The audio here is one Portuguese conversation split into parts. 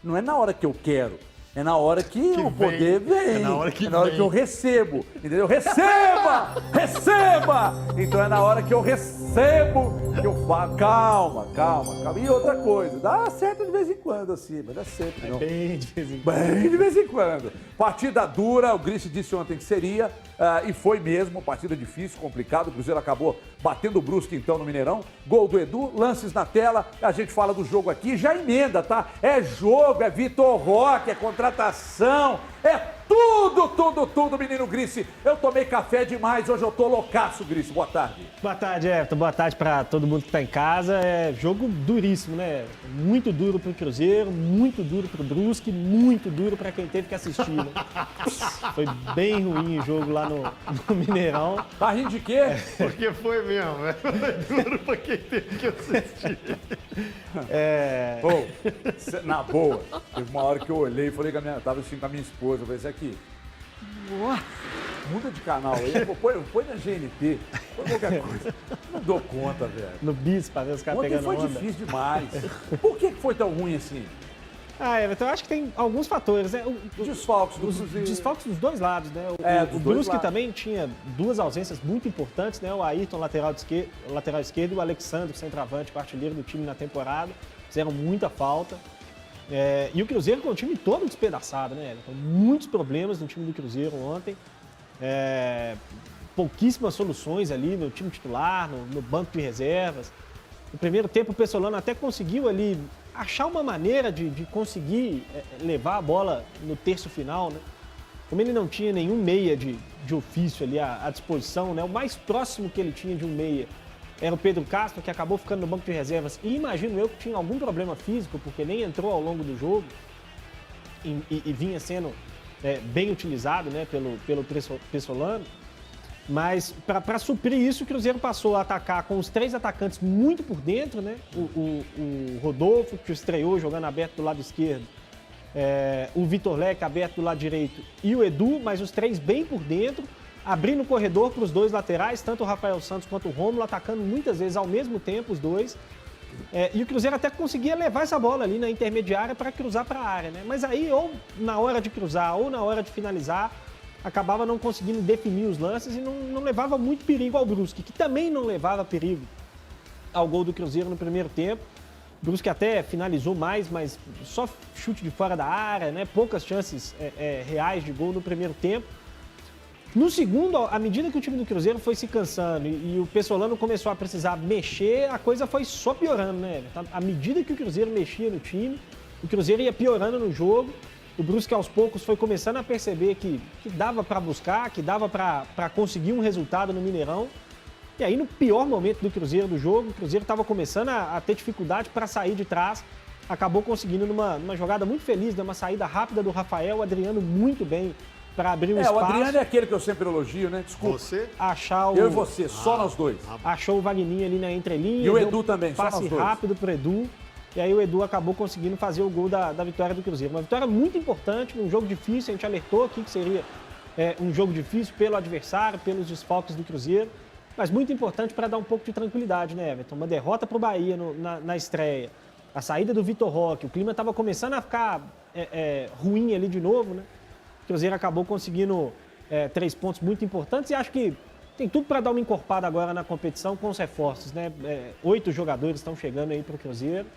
não é na hora que eu quero. É na hora que o poder vem. É na hora que eu recebo. Entendeu? Receba! Receba! Então é na hora que eu recebo que eu falo. Calma. E outra coisa, dá certo de vez em quando, assim, mas não é sempre, não. Bem de vez em quando. Bem de vez em quando. Partida dura, o Grice disse ontem que seria, e foi mesmo, partida difícil, complicada. O Cruzeiro acabou batendo o Brusque então no Mineirão. Gol do Edu, lances na tela, a gente fala do jogo aqui, já emenda, tá? É jogo, é Vitor Roque, é contratação, é tudo, menino Grice. Eu tomei café demais, hoje eu tô loucaço, Grice. Boa tarde. Boa tarde, Everton. Boa tarde para todo mundo que tá em casa. É jogo duríssimo, né? Muito duro pro Cruzeiro, muito duro pro Brusque, muito duro para quem teve que assistir. Né? Foi bem ruim o jogo lá no Mineirão. Tá rindo de quê? Porque foi mesmo, foi duro pra quem teve que assistir. Pô, na boa, teve uma hora que eu olhei e falei tava assistindo com a minha esposa, eu falei, isso aqui, muda de canal aí, põe na GNT, põe qualquer coisa. Não dou conta, velho. No bis, pra ver os caras pegando Ontem foi onda. difícil demais. Por que foi tão ruim assim? Everton, eu acho que tem alguns fatores, né? Desfalques do Os Cruzeiro. desfalques dos dois lados, né? Dos O dois Brusque lados. também tinha duas ausências muito importantes, né? O Ayrton, lateral esquerdo, e o Alexandre, centroavante, artilheiro do time na temporada. Fizeram muita falta. E o Cruzeiro com o time todo despedaçado, né? Com muitos problemas no time do Cruzeiro ontem. Pouquíssimas soluções ali no time titular, no banco de reservas. No primeiro tempo, o Pessolano até conseguiu ali achar uma maneira de conseguir levar a bola no terço final, né? Como ele não tinha nenhum meia de ofício ali à disposição, né? O mais próximo que ele tinha de um meia era o Pedro Castro, que acabou ficando no banco de reservas. E imagino eu que tinha algum problema físico, porque nem entrou ao longo do jogo e vinha sendo bem utilizado, né, pelo Pessolano. Mas para suprir isso, o Cruzeiro passou a atacar com os três atacantes muito por dentro, né? O Rodolfo, que estreou jogando aberto do lado esquerdo, o Vitor Leque aberto do lado direito e o Edu, mas os três bem por dentro, abrindo o corredor para os dois laterais, tanto o Rafael Santos quanto o Rômulo, atacando muitas vezes ao mesmo tempo os dois. E o Cruzeiro até conseguia levar essa bola ali na intermediária para cruzar para a área, né? Mas aí, ou na hora de cruzar, ou na hora de finalizar, acabava não conseguindo definir os lances e não levava muito perigo ao Brusque, que também não levava perigo ao gol do Cruzeiro no primeiro tempo. O Brusque até finalizou mais, mas só chute de fora da área, né? Poucas chances reais de gol no primeiro tempo. No segundo, à medida que o time do Cruzeiro foi se cansando e o Pessolano começou a precisar mexer, a coisa foi só piorando, né? À medida que o Cruzeiro mexia no time, o Cruzeiro ia piorando no jogo. O Brusque, aos poucos, foi começando a perceber que dava para buscar, que dava para conseguir um resultado no Mineirão. E aí, no pior momento do Cruzeiro do jogo, o Cruzeiro estava começando a ter dificuldade para sair de trás. Acabou conseguindo, numa jogada muito feliz, né? Uma saída rápida do Rafael, o Adriano muito bem para abrir um espaço. O Adriano é aquele que eu sempre elogio, né? Desculpa. Você? Eu e você, só nós dois. Achou o Vagninho ali na entrelinha. E o Edu também, só nós passe dois. rápido pro Edu. E aí o Edu acabou conseguindo fazer o gol da vitória do Cruzeiro. Uma vitória muito importante, num jogo difícil. A gente alertou aqui que seria um jogo difícil pelo adversário, pelos desfalques do Cruzeiro. Mas muito importante para dar um pouco de tranquilidade, né, Everton? Uma derrota para o Bahia na estreia. A saída do Vitor Roque. O clima estava começando a ficar ruim ali de novo, né? O Cruzeiro acabou conseguindo 3 pontos muito importantes e acho que tem tudo para dar uma encorpada agora na competição com os reforços, né? 8 jogadores estão chegando aí para o Cruzeiro.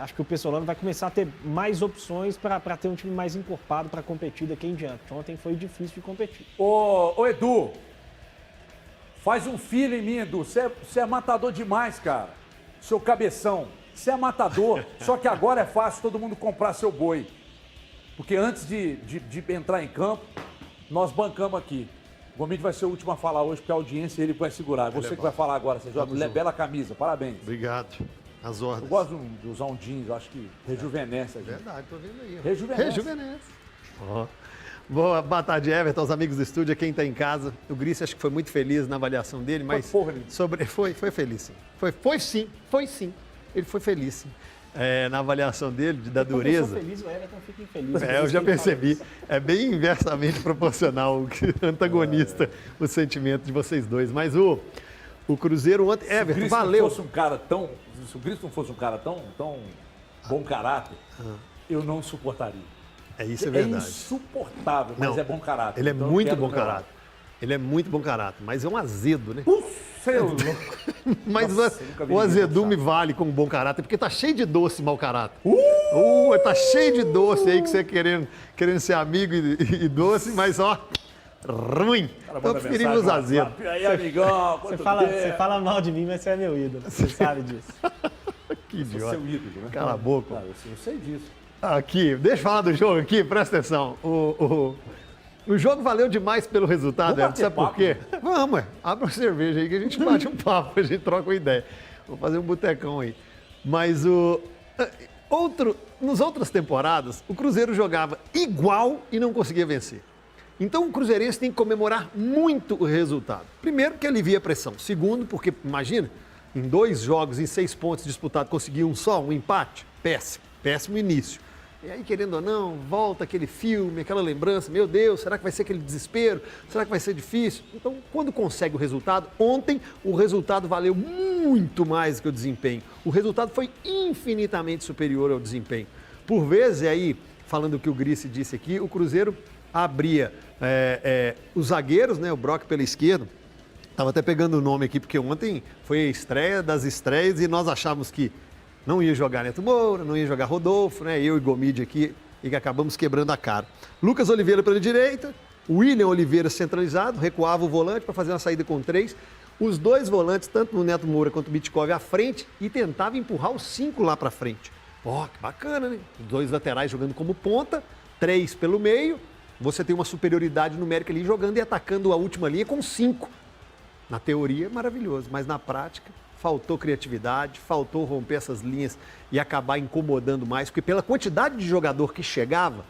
Acho que o Pessolano vai começar a ter mais opções para ter um time mais encorpado para competir daqui em diante. Ontem foi difícil de competir. Ô Edu, faz um filho em mim, Edu. Você é matador demais, cara. Seu cabeção. Você é matador. Só que agora é fácil todo mundo comprar seu boi. Porque antes de entrar em campo, nós bancamos aqui. O Gomide vai ser o último a falar hoje, porque a audiência ele vai segurar. Você que vai falar agora, você joga bela camisa. Parabéns. Obrigado. As ordens. Eu gosto de usar um jeans, eu acho que rejuvenesce a gente. Verdade, tô vendo aí. Rejuvenesce. Boa tarde, Everton, aos amigos do estúdio, quem está em casa. O Grice acho que foi muito feliz na avaliação dele, mas foi feliz, sim. Foi sim. Ele foi feliz, sim. Na avaliação dele, da dureza. Eu sou feliz, o Everton fica infeliz. Eu já percebi. É bem inversamente proporcional, antagonista, o sentimento de vocês dois. Mas o Cruzeiro ontem, Everton, valeu. Se o Grice não fosse um cara tão bom caráter, eu não suportaria. Isso é verdade. É insuportável, mas não, é bom caráter. Ele é então muito bom caráter. Ele é muito bom caráter, mas é um azedo, né? Você é louco. Mas Nossa, o azedume vale como bom caráter, porque tá cheio de doce mau caráter. Tá cheio de doce aí que você querendo ser amigo e doce, mas ó, ruim. Então preferimos os azedos. E aí, amigão, você fala mal de mim, mas você é meu ídolo. Você sabe disso. Que idiota. Seu ídolo, né? Cala a boca. Eu sei disso. Aqui, deixa eu falar do jogo aqui, presta atenção. O jogo valeu demais pelo resultado, sabe por quê? Vamos, abre uma cerveja aí que a gente bate um papo, a gente troca uma ideia. Vou fazer um botecão aí. Mas nas outras temporadas, o Cruzeiro jogava igual e não conseguia vencer. Então o cruzeirense tem que comemorar muito o resultado. Primeiro, que alivia a pressão. Segundo, porque, imagina, em 2 jogos, em 6 pontos disputados, conseguir um empate? Péssimo início. E aí, querendo ou não, volta aquele filme, aquela lembrança, meu Deus, será que vai ser aquele desespero? Será que vai ser difícil? Então, quando consegue o resultado, ontem o resultado valeu muito mais do que o desempenho. O resultado foi infinitamente superior ao desempenho. Por vezes, aí, falando o que o Grice disse aqui, o Cruzeiro abria os zagueiros, né, o Brock pela esquerda. Estava até pegando o nome aqui, porque ontem foi a estreia das estreias e nós achávamos que não ia jogar Neto Moura, não ia jogar Rodolfo, né? Eu e Gomide aqui, e que acabamos quebrando a cara. Lucas Oliveira pela direita, William Oliveira centralizado, recuava o volante para fazer uma saída com 3. Os 2 volantes, tanto o Neto Moura quanto o Bitkov, à frente e tentava empurrar os 5 lá para frente. Que bacana, né? Os 2 laterais jogando como ponta, 3 pelo meio. Você tem uma superioridade numérica ali jogando e atacando a última linha com 5. Na teoria, maravilhoso, mas na prática faltou criatividade, faltou romper essas linhas e acabar incomodando mais, porque pela quantidade de jogador que chegava,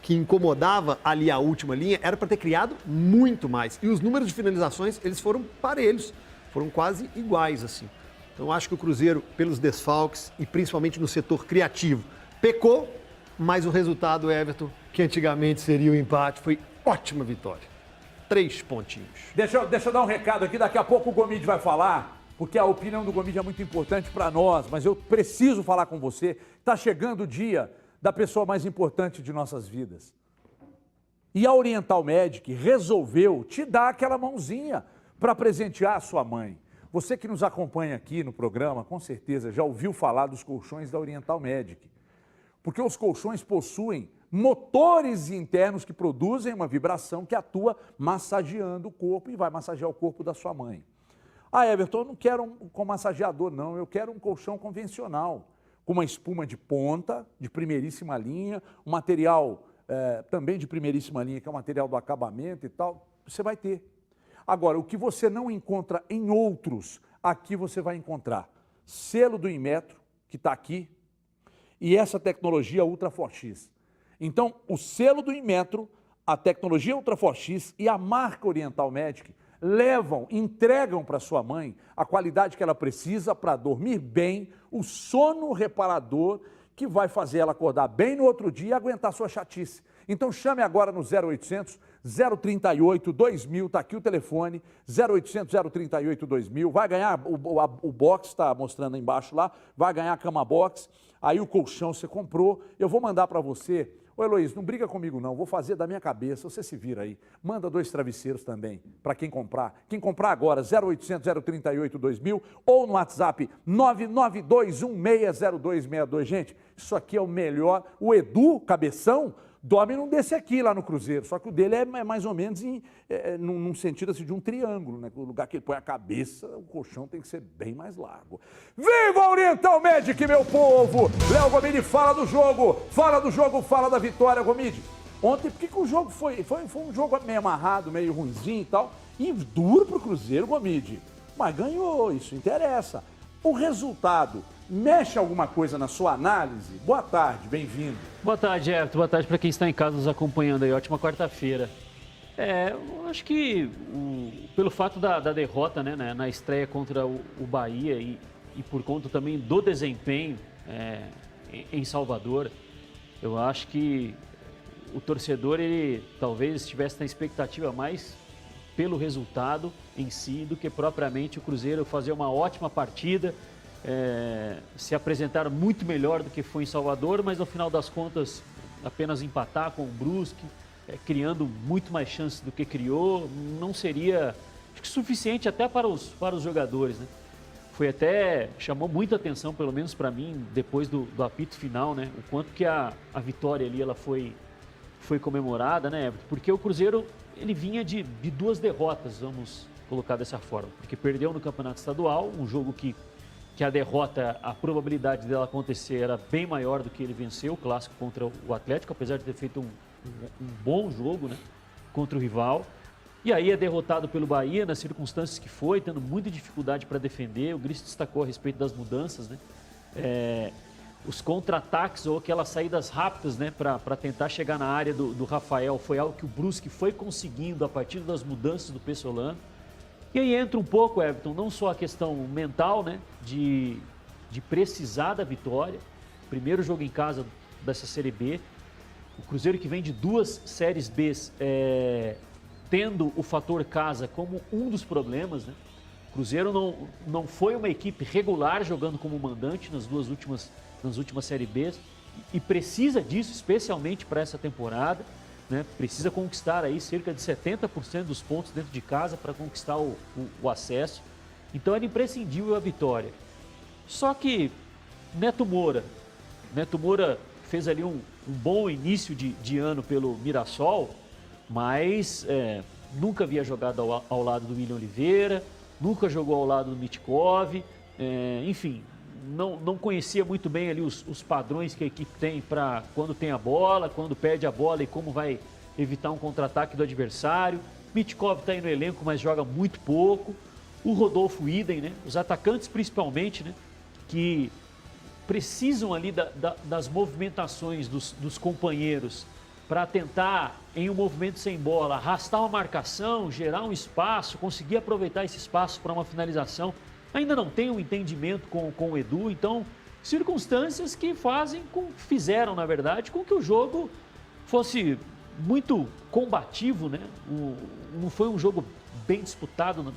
que incomodava ali a última linha, era para ter criado muito mais. E os números de finalizações, eles foram parelhos, foram quase iguais, assim. Então, acho que o Cruzeiro, pelos desfalques e principalmente no setor criativo, pecou, mas o resultado, Everton, que antigamente seria o empate, foi ótima vitória. 3 pontinhos. Deixa eu dar um recado aqui, daqui a pouco o Gomide vai falar, porque a opinião do Gomide é muito importante para nós, mas eu preciso falar com você. Está chegando o dia da pessoa mais importante de nossas vidas. E a Oriental Medic resolveu te dar aquela mãozinha para presentear a sua mãe. Você que nos acompanha aqui no programa, com certeza já ouviu falar dos colchões da Oriental Medic. Porque os colchões possuem motores internos que produzem uma vibração que atua massageando o corpo e vai massagear o corpo da sua mãe. Everton, eu não quero com massageador, não. Eu quero um colchão convencional, com uma espuma de ponta, de primeiríssima linha, um material também de primeiríssima linha, que é o material do acabamento e tal. Você vai ter. Agora, o que você não encontra em outros, aqui você vai encontrar. Selo do Inmetro, que está aqui, e essa tecnologia Ultra Forx. Então, o selo do Inmetro, a tecnologia Ultra Forx e a marca Oriental Medic entregam para sua mãe a qualidade que ela precisa para dormir bem, o sono reparador que vai fazer ela acordar bem no outro dia e aguentar sua chatice. Então chame agora no 0800 038 2000, está aqui o telefone, 0800 038 2000, vai ganhar o box, está mostrando aí embaixo lá, vai ganhar a cama box, aí o colchão você comprou, eu vou mandar para você. Ô Heloísa, não briga comigo não, vou fazer da minha cabeça, você se vira aí. Manda 2 travesseiros também, para quem comprar. Quem comprar agora, 0800 038 2000 ou no WhatsApp 992160262. Gente, isso aqui é o melhor. O Edu, cabeção, dorme num desse aqui lá no Cruzeiro, só que o dele é mais ou menos num sentido assim, de um triângulo, né? O lugar que ele põe a cabeça, o colchão tem que ser bem mais largo. Viva a Oriental Medic, meu povo! Léo Gomide fala do jogo, fala da vitória, Gomide. Ontem, por que o jogo foi um jogo meio amarrado, meio ruinzinho e tal, e duro pro Cruzeiro, Gomide, mas ganhou, isso interessa. O resultado mexe alguma coisa na sua análise? Boa tarde, bem-vindo. Boa tarde, Everton. Boa tarde para quem está em casa nos acompanhando aí. Ótima quarta-feira. Eu acho que pelo fato da derrota, né, na estreia contra o Bahia e por conta também do desempenho em Salvador, eu acho que o torcedor, ele talvez estivesse na expectativa mais pelo resultado em si do que propriamente o Cruzeiro fazer uma ótima partida, se apresentaram muito melhor do que foi em Salvador, mas no final das contas apenas empatar com o Brusque, criando muito mais chances do que criou, não seria acho que suficiente até para os jogadores, né? Chamou muita atenção, pelo menos para mim, depois do apito final, né? O quanto que a vitória ali ela foi comemorada, né, Everton? Porque o Cruzeiro ele vinha de 2 derrotas, vamos colocar dessa forma, porque perdeu no Campeonato Estadual, um jogo que a derrota, a probabilidade dela acontecer era bem maior do que ele venceu, o clássico contra o Atlético, apesar de ter feito um bom jogo, né, contra o rival. E aí é derrotado pelo Bahia, nas circunstâncias que foi, tendo muita dificuldade para defender. O Gris destacou a respeito das mudanças, né? Os contra-ataques ou aquelas saídas rápidas, né, para tentar chegar na área do Rafael, foi algo que o Brusque foi conseguindo a partir das mudanças do Pessolano. E aí entra um pouco, Everton, não só a questão mental, né, de precisar da vitória. Primeiro jogo em casa dessa Série B. O Cruzeiro que vem de 2 Séries B, tendo o fator casa como um dos problemas, né? O Cruzeiro não foi uma equipe regular jogando como mandante nas últimas Série B e precisa disso, especialmente para essa temporada, né? Precisa conquistar aí cerca de 70% dos pontos dentro de casa para conquistar o acesso. Então era imprescindível a vitória. Só que Neto Moura fez ali um bom início de ano pelo Mirassol, mas nunca havia jogado ao lado do William Oliveira, nunca jogou ao lado do Mitkov, enfim, não conhecia muito bem ali os padrões que a equipe tem para quando tem a bola, quando perde a bola e como vai evitar um contra-ataque do adversário. Mitkov está aí no elenco, mas joga muito pouco. O Rodolfo idem, né? Os atacantes principalmente, né, que precisam ali das movimentações dos companheiros para tentar, em um movimento sem bola, arrastar uma marcação, gerar um espaço, conseguir aproveitar esse espaço para uma finalização. Ainda não tem um entendimento com o Edu, então circunstâncias que fizeram, na verdade, com que o jogo fosse muito combativo, né? Não foi um jogo bem disputado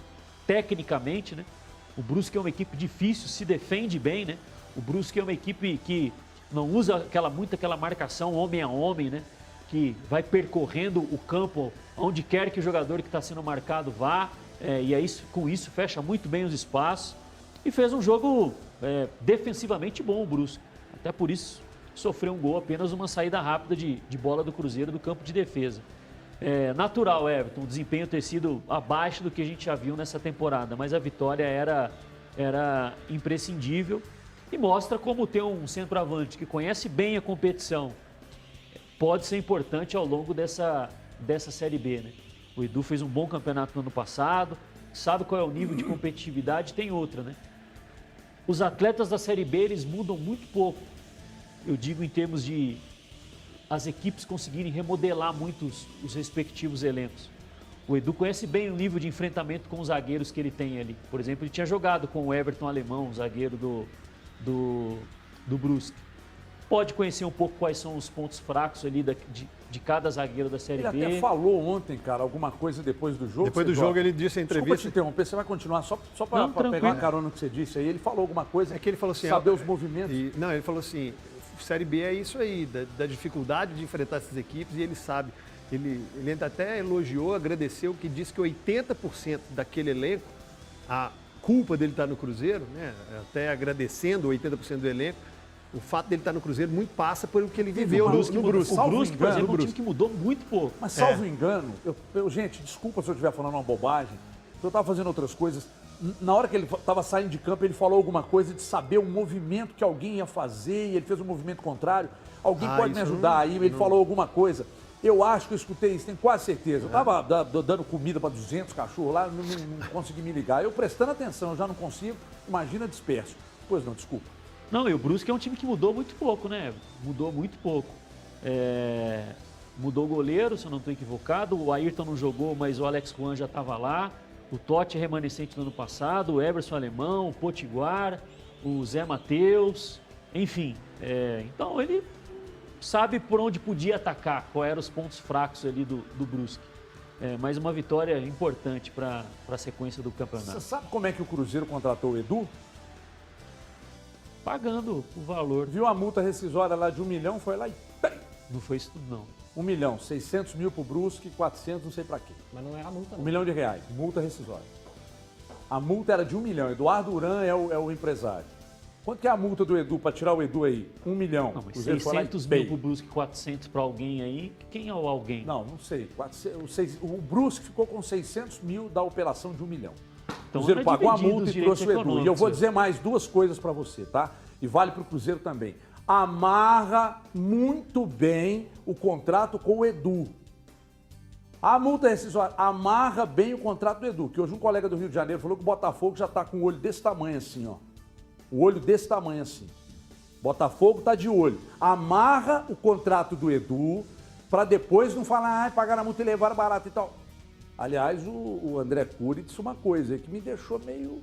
tecnicamente, né? O Brusque é uma equipe difícil, se defende bem, né? O Brusque é uma equipe que não usa aquela marcação homem a homem, né? Que vai percorrendo o campo onde quer que o jogador que está sendo marcado vá, e aí com isso fecha muito bem os espaços e fez um jogo defensivamente bom o Brusque. Até por isso sofreu um gol, apenas uma saída rápida de bola do Cruzeiro do campo de defesa. Natural, Everton, o desempenho ter sido abaixo do que a gente já viu nessa temporada, mas a vitória era imprescindível e mostra como ter um centroavante que conhece bem a competição pode ser importante ao longo dessa Série B, né? O Edu fez um bom campeonato no ano passado, sabe qual é o nível de competitividade, tem outra, né? Os atletas da Série B, eles mudam muito pouco. Eu digo em termos de as equipes conseguirem remodelar muito os respectivos elencos. O Edu conhece bem o nível de enfrentamento com os zagueiros que ele tem ali. Por exemplo, ele tinha jogado com o Everton Alemão, o zagueiro do Brusque. Pode conhecer um pouco quais são os pontos fracos ali de cada zagueiro da Série B. Ele até falou ontem, cara, alguma coisa depois do jogo. Depois do jogo ele disse em entrevista... Desculpa te interromper, você vai continuar só para pegar uma carona no que você disse aí. Ele falou alguma coisa, que ele falou assim, saber os movimentos. Ele falou assim, Série B é isso aí, da dificuldade de enfrentar essas equipes e ele sabe. Ele até elogiou, agradeceu, que disse que 80% daquele elenco, a culpa dele estar no Cruzeiro, né, até agradecendo 80% do elenco, o fato dele estar no Cruzeiro muito passa por o que ele viveu no Brusque. O Brusque, por exemplo, é um time que mudou muito pouco. Mas salvo engano, gente, desculpa se eu estiver falando uma bobagem, eu estava fazendo outras coisas. Na hora que ele estava saindo de campo, ele falou alguma coisa de saber o movimento que alguém ia fazer e ele fez um movimento contrário. Alguém pode me ajudar aí? Ele falou alguma coisa. Eu acho que eu escutei isso, tenho quase certeza. Eu estava dando comida para 200 cachorros lá, não consegui me ligar. Eu prestando atenção, eu já não consigo, imagina disperso. Pois não, desculpa. Não, e o Brusque é um time que mudou muito pouco, né? Mudou muito pouco. Mudou o goleiro, se eu não estou equivocado. O Ayrton não jogou, mas o Alex Juan já estava lá. O Totti é remanescente do ano passado, o Everson Alemão, o Potiguar, o Zé Matheus, enfim. Então ele sabe por onde podia atacar, quais eram os pontos fracos ali do Brusque. Mais uma vitória importante para a sequência do campeonato. Você sabe como é que o Cruzeiro contratou o Edu? pagando o valor. Viu a multa rescisória lá de 1 milhão, foi lá e... Não foi isso tudo, não. 1 milhão, 600 mil pro Brusque, 400 não sei pra quê. Mas não era a multa, 1 não. milhão de reais, multa rescisória. A multa era de 1 milhão. Eduardo Uran é o empresário. Quanto que é a multa do Edu para tirar o Edu aí? 1 milhão. Não, mas Cruzeiro foi lá e 600 mil pei. pro Brusque, 400 para alguém aí. Quem é o alguém? Não sei. O Brusque ficou com 600 mil da operação de 1 milhão. O Então, Cruzeiro é pagou a dividido multa os e trouxe o direitos Edu. E eu vou econômicos. dizer mais 2 coisas para você, tá? E vale para o Cruzeiro também. Amarra muito bem o contrato com o Edu. A multa rescisória amarra bem o contrato do Edu, que hoje um colega do Rio de Janeiro falou que o Botafogo já está com o olho desse tamanho assim, ó. O olho desse tamanho assim. Botafogo está de olho. Amarra o contrato do Edu para depois não falar, pagaram a multa e levaram barato e tal. Aliás, o André Cury disse uma coisa que me deixou meio